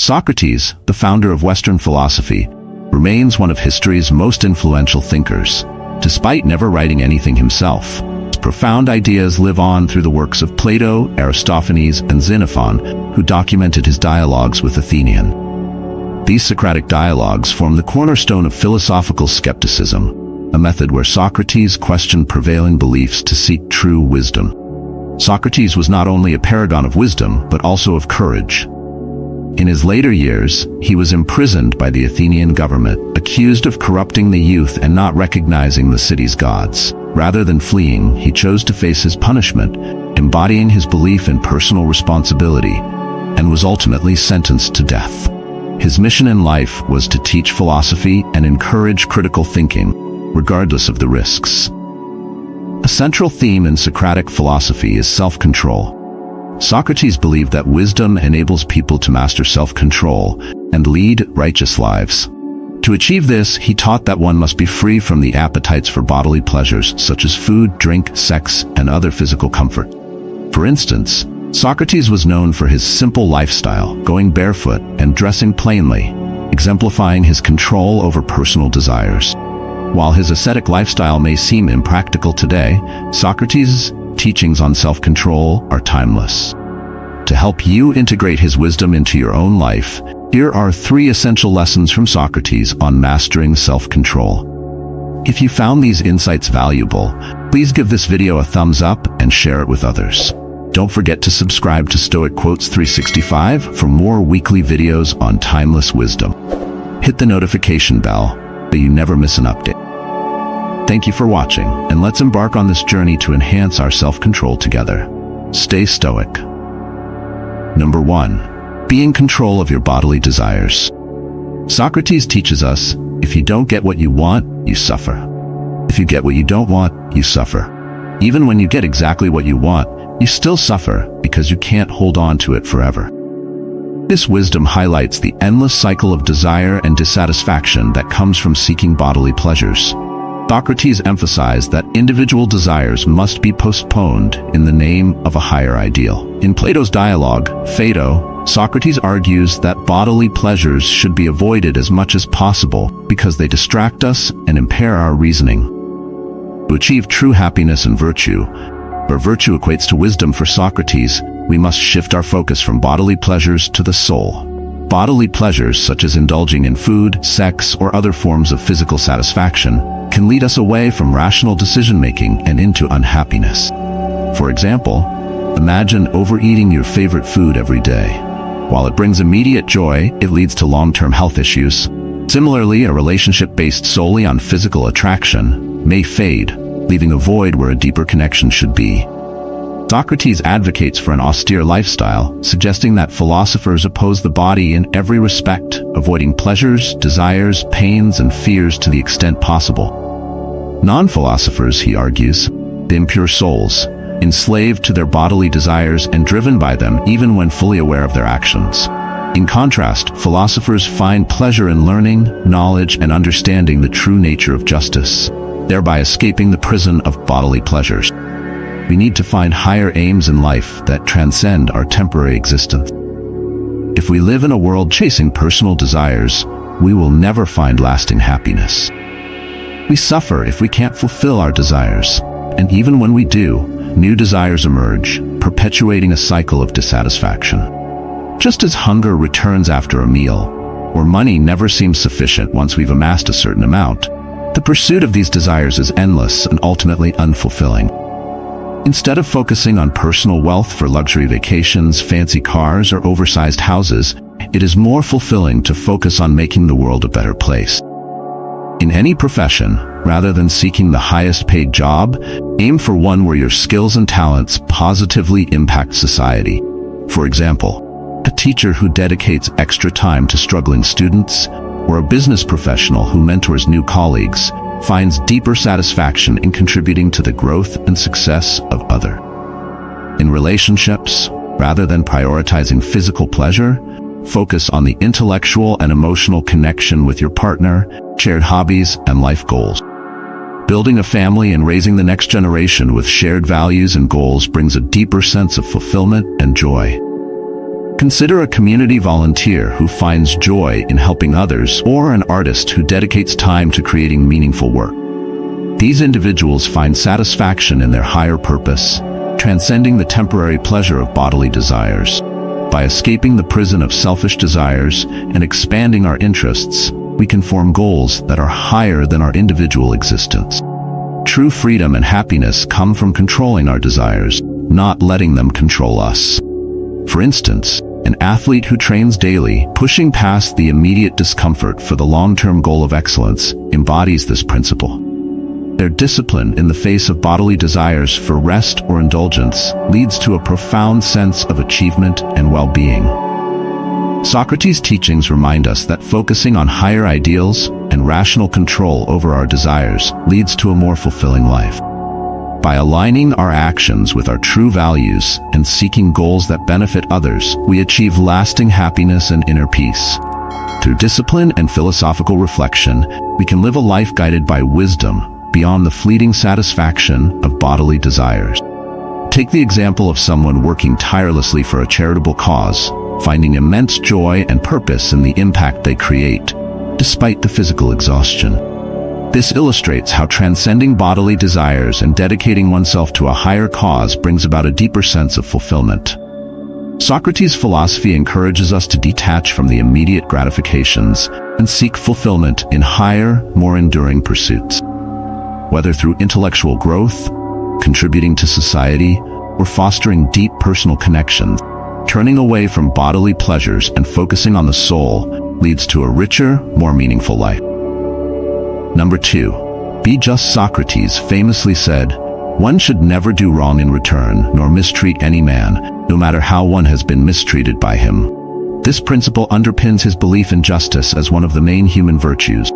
Socrates, the founder of Western philosophy, remains one of history's most influential thinkers, despite never writing anything himself. His profound ideas live on through the works of Plato, Aristophanes, and Xenophon, who documented his dialogues with Athenian. These Socratic dialogues form the cornerstone of philosophical skepticism, a method where Socrates questioned prevailing beliefs to seek true wisdom. Socrates was not only a paragon of wisdom, but also of courage. In his later years, he was imprisoned by the Athenian government, accused of corrupting the youth and not recognizing the city's gods. Rather than fleeing, he chose to face his punishment, embodying his belief in personal responsibility, and was ultimately sentenced to death. His mission in life was to teach philosophy and encourage critical thinking, regardless of the risks. A central theme in Socratic philosophy is self-control. Socrates believed that wisdom enables people to master self-control and lead righteous lives. To achieve this, he taught that one must be free from the appetites for bodily pleasures such as food, drink, sex, and other physical comfort. For instance, Socrates was known for his simple lifestyle, going barefoot and dressing plainly, exemplifying his control over personal desires. While his ascetic lifestyle may seem impractical today, Socrates' teachings on self-control are timeless. To help you integrate his wisdom into your own life, here are 3 essential lessons from Socrates on mastering self-control. If you found these insights valuable, please give this video a thumbs up and share it with others. Don't forget to subscribe to Stoic Quotes 365 for more weekly videos on timeless wisdom. Hit the notification bell so you never miss an update. Thank you for watching, and let's embark on this journey to enhance our self-control together. Stay stoic. Number 1. Be in control of your bodily desires. Socrates teaches us, if you don't get what you want, you suffer. If you get what you don't want, you suffer. Even when you get exactly what you want, you still suffer because you can't hold on to it forever. This wisdom highlights the endless cycle of desire and dissatisfaction that comes from seeking bodily pleasures. Socrates emphasized that individual desires must be postponed in the name of a higher ideal. In Plato's dialogue, Phaedo, Socrates argues that bodily pleasures should be avoided as much as possible because they distract us and impair our reasoning. To achieve true happiness and virtue, where virtue equates to wisdom for Socrates, we must shift our focus from bodily pleasures to the soul. Bodily pleasures, such as indulging in food, sex, or other forms of physical satisfaction, can lead us away from rational decision-making and into unhappiness. For example, imagine overeating your favorite food every day. While it brings immediate joy, it leads to long-term health issues. Similarly, a relationship based solely on physical attraction may fade, leaving a void where a deeper connection should be. Socrates advocates for an austere lifestyle, suggesting that philosophers oppose the body in every respect, avoiding pleasures, desires, pains, and fears to the extent possible. Non-philosophers, he argues, the impure souls, enslaved to their bodily desires and driven by them even when fully aware of their actions. In contrast, philosophers find pleasure in learning, knowledge, and understanding the true nature of justice, thereby escaping the prison of bodily pleasures. We need to find higher aims in life that transcend our temporary existence. If we live in a world chasing personal desires, we will never find lasting happiness. We suffer if we can't fulfill our desires, and even when we do, new desires emerge, perpetuating a cycle of dissatisfaction. Just as hunger returns after a meal, or money never seems sufficient once we've amassed a certain amount, the pursuit of these desires is endless and ultimately unfulfilling. Instead of focusing on personal wealth for luxury vacations, fancy cars, or oversized houses, it is more fulfilling to focus on making the world a better place. In any profession, rather than seeking the highest paid job, aim for one where your skills and talents positively impact society. For example, a teacher who dedicates extra time to struggling students, or a business professional who mentors new colleagues, finds deeper satisfaction in contributing to the growth and success of others. In relationships, rather than prioritizing physical pleasure, focus on the intellectual and emotional connection with your partner, shared hobbies, and life goals. Building a family and raising the next generation with shared values and goals brings a deeper sense of fulfillment and joy. Consider a community volunteer who finds joy in helping others, or an artist who dedicates time to creating meaningful work. These individuals find satisfaction in their higher purpose, transcending the temporary pleasure of bodily desires. By escaping the prison of selfish desires and expanding our interests, we can form goals that are higher than our individual existence. True freedom and happiness come from controlling our desires, not letting them control us. For instance, an athlete who trains daily, pushing past the immediate discomfort for the long-term goal of excellence, embodies this principle. Their discipline in the face of bodily desires for rest or indulgence leads to a profound sense of achievement and well-being. Socrates' teachings remind us that focusing on higher ideals and rational control over our desires leads to a more fulfilling life. By aligning our actions with our true values and seeking goals that benefit others, we achieve lasting happiness and inner peace. Through discipline and philosophical reflection, we can live a life guided by wisdom, beyond the fleeting satisfaction of bodily desires. Take the example of someone working tirelessly for a charitable cause, finding immense joy and purpose in the impact they create, despite the physical exhaustion. This illustrates how transcending bodily desires and dedicating oneself to a higher cause brings about a deeper sense of fulfillment. Socrates' philosophy encourages us to detach from the immediate gratifications and seek fulfillment in higher, more enduring pursuits. Whether through intellectual growth, contributing to society, or fostering deep personal connections, turning away from bodily pleasures and focusing on the soul leads to a richer, more meaningful life. Number 2. Be just. Socrates famously said, "One should never do wrong in return, nor mistreat any man, no matter how one has been mistreated by him." This principle underpins his belief in justice as one of the main human virtues.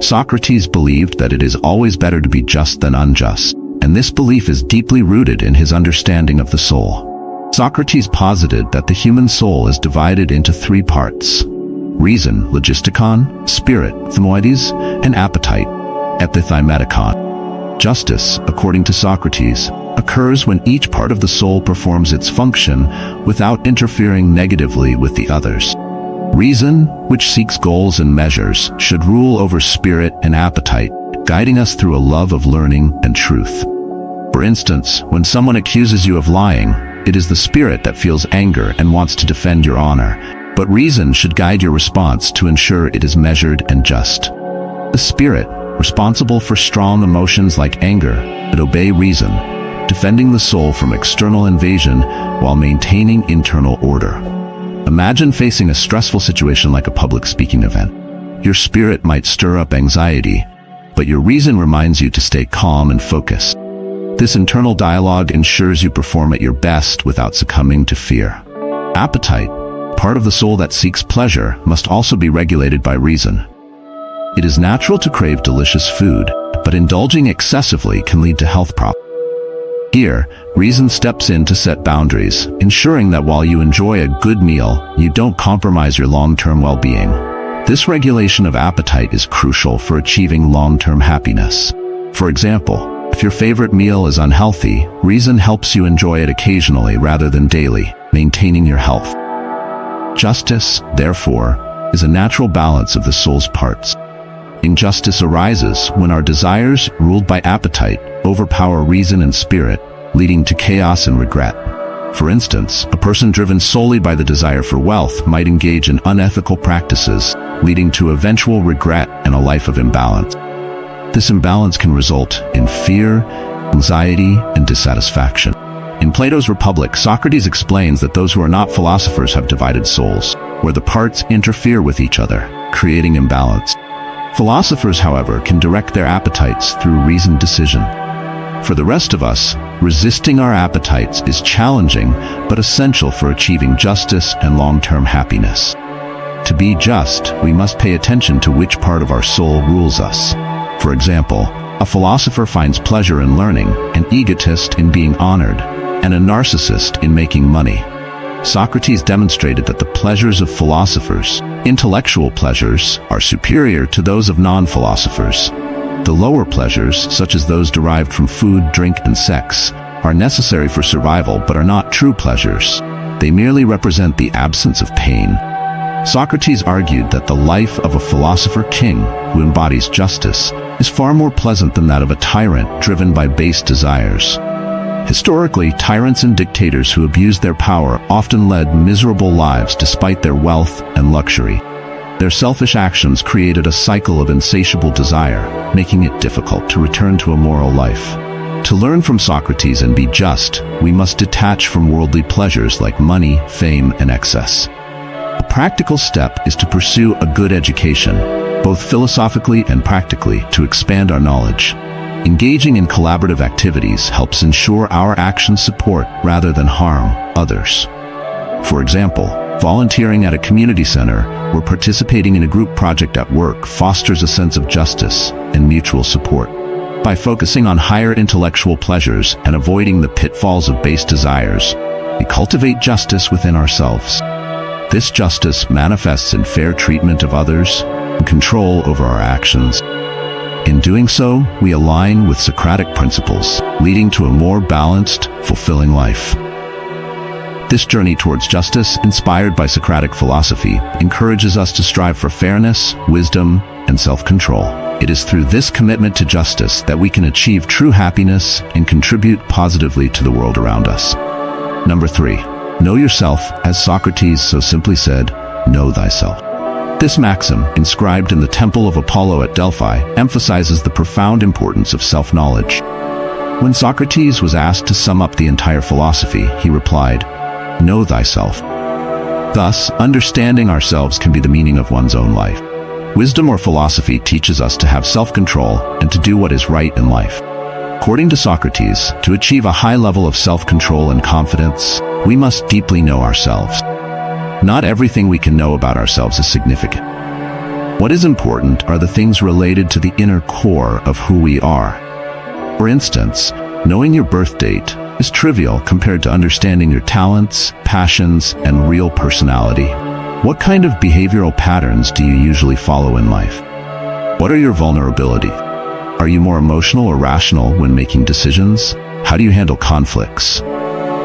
Socrates believed that it is always better to be just than unjust, and this belief is deeply rooted in his understanding of the soul. Socrates posited that the human soul is divided into 3 parts: reason, logistikon; spirit, thymoides; and appetite, epithymetikon. Justice, according to Socrates, occurs when each part of the soul performs its function without interfering negatively with the others. Reason, which seeks goals and measures, should rule over spirit and appetite, guiding us through a love of learning and truth. For instance, when someone accuses you of lying, it is the spirit that feels anger and wants to defend your honor, but reason should guide your response to ensure it is measured and just. The spirit, responsible for strong emotions like anger, should obey reason, defending the soul from external invasion while maintaining internal order. Imagine facing a stressful situation like a public speaking event. Your spirit might stir up anxiety, but your reason reminds you to stay calm and focused. This internal dialogue ensures you perform at your best without succumbing to fear. Appetite, part of the soul that seeks pleasure, must also be regulated by reason. It is natural to crave delicious food, but indulging excessively can lead to health problems. Here, reason steps in to set boundaries, ensuring that while you enjoy a good meal, you don't compromise your long-term well-being. This regulation of appetite is crucial for achieving long-term happiness. For example, if your favorite meal is unhealthy, reason helps you enjoy it occasionally rather than daily, maintaining your health. Justice, therefore, is a natural balance of the soul's parts. Injustice arises when our desires, ruled by appetite, overpower reason and spirit, leading to chaos and regret. For instance, a person driven solely by the desire for wealth might engage in unethical practices, leading to eventual regret and a life of imbalance. This imbalance can result in fear, anxiety, and dissatisfaction. In Plato's Republic, Socrates explains that those who are not philosophers have divided souls, where the parts interfere with each other, creating imbalance. Philosophers, however, can direct their appetites through reasoned decision. For the rest of us, resisting our appetites is challenging but essential for achieving justice and long-term happiness. To be just, we must pay attention to which part of our soul rules us. For example, a philosopher finds pleasure in learning, an egotist in being honored, and a narcissist in making money. Socrates demonstrated that the pleasures of philosophers, intellectual pleasures, are superior to those of non-philosophers. The lower pleasures, such as those derived from food, drink, and sex, are necessary for survival but are not true pleasures. They merely represent the absence of pain. Socrates argued that the life of a philosopher king who embodies justice is far more pleasant than that of a tyrant driven by base desires. Historically, tyrants and dictators who abused their power often led miserable lives despite their wealth and luxury. Their selfish actions created a cycle of insatiable desire, making it difficult to return to a moral life. To learn from Socrates and be just, we must detach from worldly pleasures like money, fame, and excess. A practical step is to pursue a good education, both philosophically and practically, to expand our knowledge. Engaging in collaborative activities helps ensure our actions support rather than harm others. For example, volunteering at a community center or participating in a group project at work fosters a sense of justice and mutual support. By focusing on higher intellectual pleasures and avoiding the pitfalls of base desires, we cultivate justice within ourselves. This justice manifests in fair treatment of others and control over our actions. In doing so, we align with Socratic principles, leading to a more balanced, fulfilling life. This journey towards justice, inspired by Socratic philosophy, encourages us to strive for fairness, wisdom, and self-control. It is through this commitment to justice that we can achieve true happiness and contribute positively to the world around us. Number 3. Know yourself, as Socrates so simply said, know thyself. This maxim, inscribed in the Temple of Apollo at Delphi, emphasizes the profound importance of self-knowledge. When Socrates was asked to sum up the entire philosophy, he replied, "Know thyself." Thus, understanding ourselves can be the meaning of one's own life. Wisdom or philosophy teaches us to have self-control and to do what is right in life. According to Socrates, to achieve a high level of self-control and confidence, we must deeply know ourselves. Not everything we can know about ourselves is significant. What is important are the things related to the inner core of who we are. For instance, knowing your birth date is trivial compared to understanding your talents, passions, and real personality. What kind of behavioral patterns do you usually follow in life? What are your vulnerabilities? Are you more emotional or rational when making decisions? How do you handle conflicts?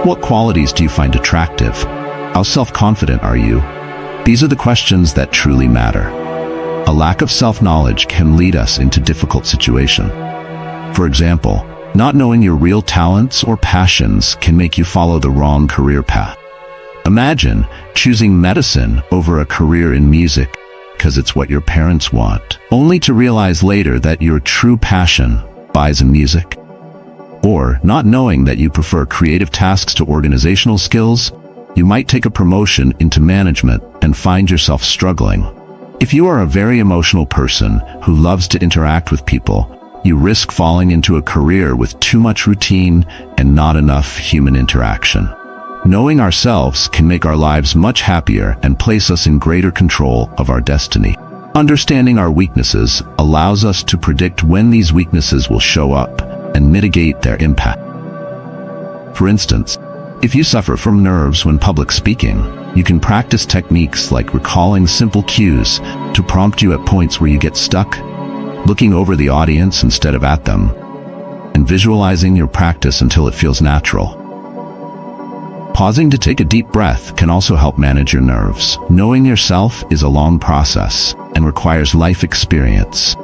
What qualities do you find attractive? How self-confident are you? These are the questions that truly matter. A lack of self-knowledge can lead us into difficult situations. For example, not knowing your real talents or passions can make you follow the wrong career path. Imagine choosing medicine over a career in music because it's what your parents want, only to realize later that your true passion lies in music. Or not knowing that you prefer creative tasks to organizational skills, you might take a promotion into management and find yourself struggling. If you are a very emotional person who loves to interact with people, you risk falling into a career with too much routine and not enough human interaction. Knowing ourselves can make our lives much happier and place us in greater control of our destiny. Understanding our weaknesses allows us to predict when these weaknesses will show up and mitigate their impact. For instance, if you suffer from nerves when public speaking, you can practice techniques like recalling simple cues to prompt you at points where you get stuck, looking over the audience instead of at them, and visualizing your practice until it feels natural. Pausing to take a deep breath can also help manage your nerves. Knowing yourself is a long process and requires life experience.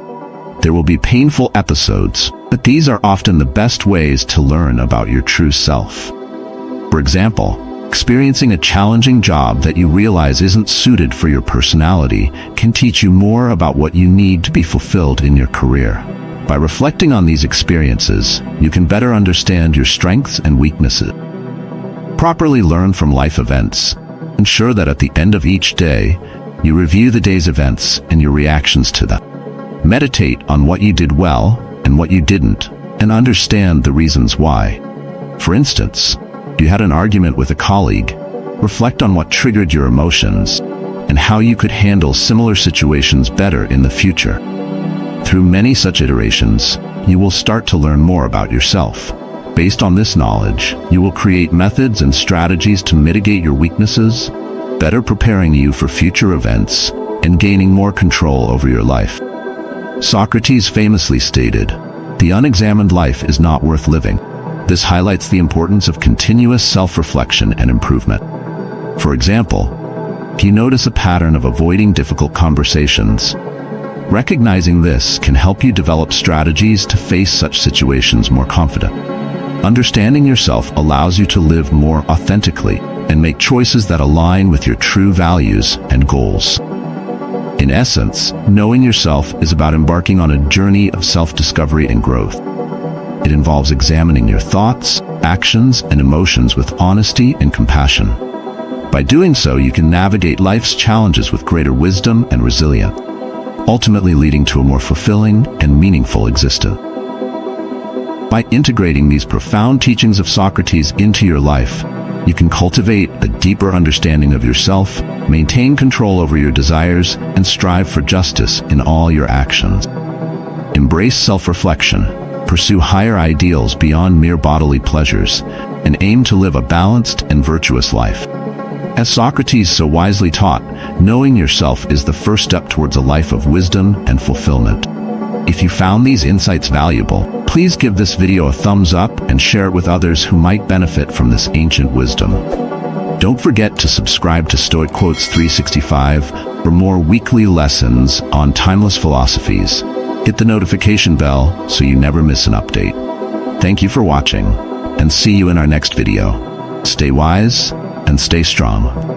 There will be painful episodes, but these are often the best ways to learn about your true self. For example, experiencing a challenging job that you realize isn't suited for your personality can teach you more about what you need to be fulfilled in your career. By reflecting on these experiences, you can better understand your strengths and weaknesses. Properly learn from life events. Ensure that at the end of each day, you review the day's events and your reactions to them. Meditate on what you did well and what you didn't, and understand the reasons why. For instance, you had an argument with a colleague. Reflect on what triggered your emotions and how you could handle similar situations better in the future. Through many such iterations, you will start to learn more about yourself. Based on this knowledge, you will create methods and strategies to mitigate your weaknesses, better preparing you for future events and gaining more control over your life. Socrates famously stated, "The unexamined life is not worth living." This highlights the importance of continuous self-reflection and improvement. For example, if you notice a pattern of avoiding difficult conversations, recognizing this can help you develop strategies to face such situations more confident. Understanding yourself allows you to live more authentically and make choices that align with your true values and goals. In essence, knowing yourself is about embarking on a journey of self-discovery and growth. It involves examining your thoughts, actions, and emotions with honesty and compassion. By doing so, you can navigate life's challenges with greater wisdom and resilience, ultimately leading to a more fulfilling and meaningful existence. By integrating these profound teachings of Socrates into your life, you can cultivate a deeper understanding of yourself, maintain control over your desires, and strive for justice in all your actions. Embrace self-reflection, pursue higher ideals beyond mere bodily pleasures, and aim to live a balanced and virtuous life. As Socrates so wisely taught, knowing yourself is the first step towards a life of wisdom and fulfillment. If you found these insights valuable, please give this video a thumbs up and share it with others who might benefit from this ancient wisdom. Don't forget to subscribe to Stoic Quotes 365 for more weekly lessons on timeless philosophies. Hit the notification bell so you never miss an update. Thank you for watching, and see you in our next video. Stay wise and stay strong.